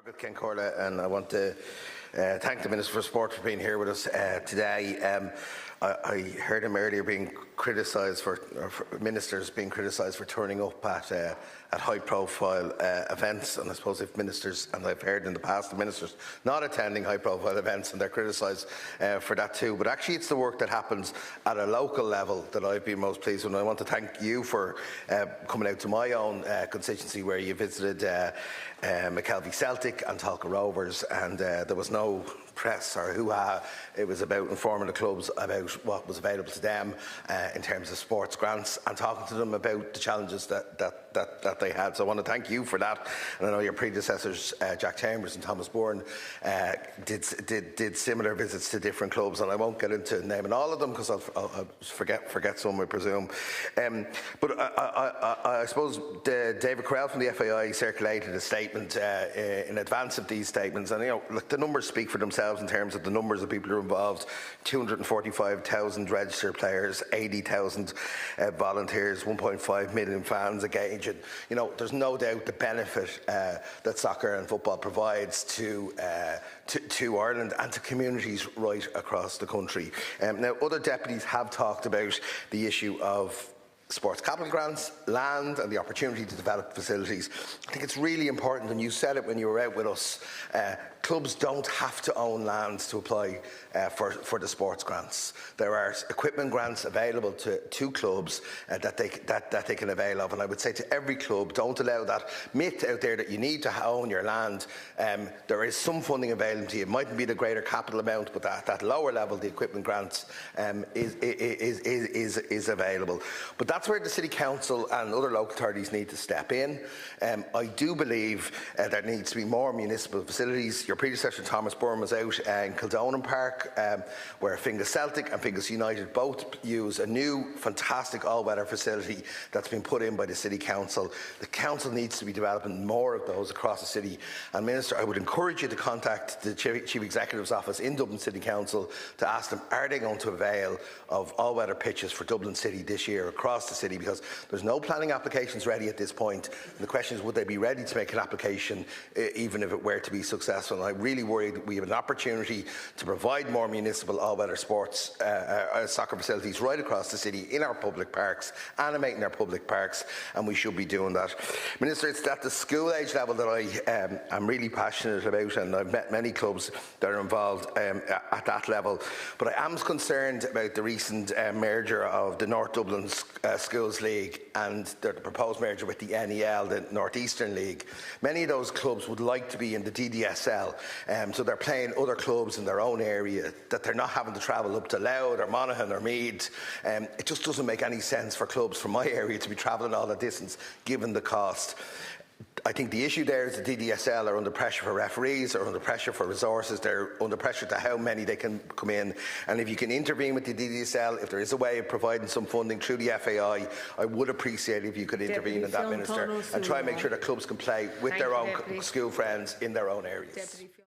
Good Ken Corla, and I want to thank the Minister for Sport for being here with us today. I heard him earlier being criticised for ministers being criticised for turning up at high-profile events, and I suppose if ministers, and I've heard in the past of ministers not attending high-profile events, and they're criticised for that too. But actually, it's the work that happens at a local level that I've been most pleased with. And I want to thank you for coming out to my own constituency where you visited McAuliffe Celtic and Talca Rovers, and there was no press or hoo-ha. It was about informing the clubs about what was available to them in terms of sports grants and talking to them about the challenges that they had. So I want to thank you for that. And I know your predecessors, Jack Chambers and Thomas Bourne, did similar visits to different clubs, and I won't get into naming all of them because I'll forget some, I presume. But I suppose David Carell from the FAI circulated a statement in advance of these statements, and look, the numbers speak for themselves in terms of the numbers of people who are involved. 245,000 registered players, 80,000 volunteers, 1.5 million fans engaged. There's no doubt the benefit that soccer and football provides to Ireland and to communities right across the country. Now, other deputies have talked about the issue of sports capital grants, land, and the opportunity to develop facilities. I think it's really important, and you said it when you were out with us, clubs don't have to own land to apply for the sports grants. There are equipment grants available to clubs that they can avail of, and I would say to every club, don't allow that myth out there that you need to own your land. There is some funding available to you. It mightn't be the greater capital amount, but at that lower level, the equipment grants is available. But that's where the City Council and other local authorities need to step in. I do believe there needs to be more municipal facilities. Your predecessor Thomas Bourne was out in Kildonan Park, where Finglas Celtic and Finglas United both use a new fantastic all-weather facility that's been put in by the City Council. The Council needs to be developing more of those across the city. And Minister, I would encourage you to contact the Chief Executive's office in Dublin City Council to ask them, are they going to avail of all-weather pitches for Dublin City this year across the city, because there's no planning applications ready at this point. And the question is, would they be ready to make an application even if it were to be successful? And I'm really worried that we have an opportunity to provide more municipal all-weather sports soccer facilities right across the city in our public parks, animating our public parks, and we should be doing that. Minister, it's at the school age level that I am really passionate about, and I've met many clubs that are involved at that level. But I am concerned about the recent merger of the North Dublin Schools League and the proposed merger with the NEL, the North Eastern League. Many of those clubs would like to be in the DDSL, so they're playing other clubs in their own area, that they're not having to travel up to Louth or Monaghan or Meath. It just doesn't make any sense for clubs from my area to be travelling all that distance, given the cost. I think the issue there is the DDSL are under pressure for referees, or under pressure for resources. They're under pressure to how many they can come in. And if you can intervene with the DDSL, if there is a way of providing some funding through the FAI, I would appreciate if you could intervene in that, Minister, and try and make sure that clubs can play with their own school friends in their own areas.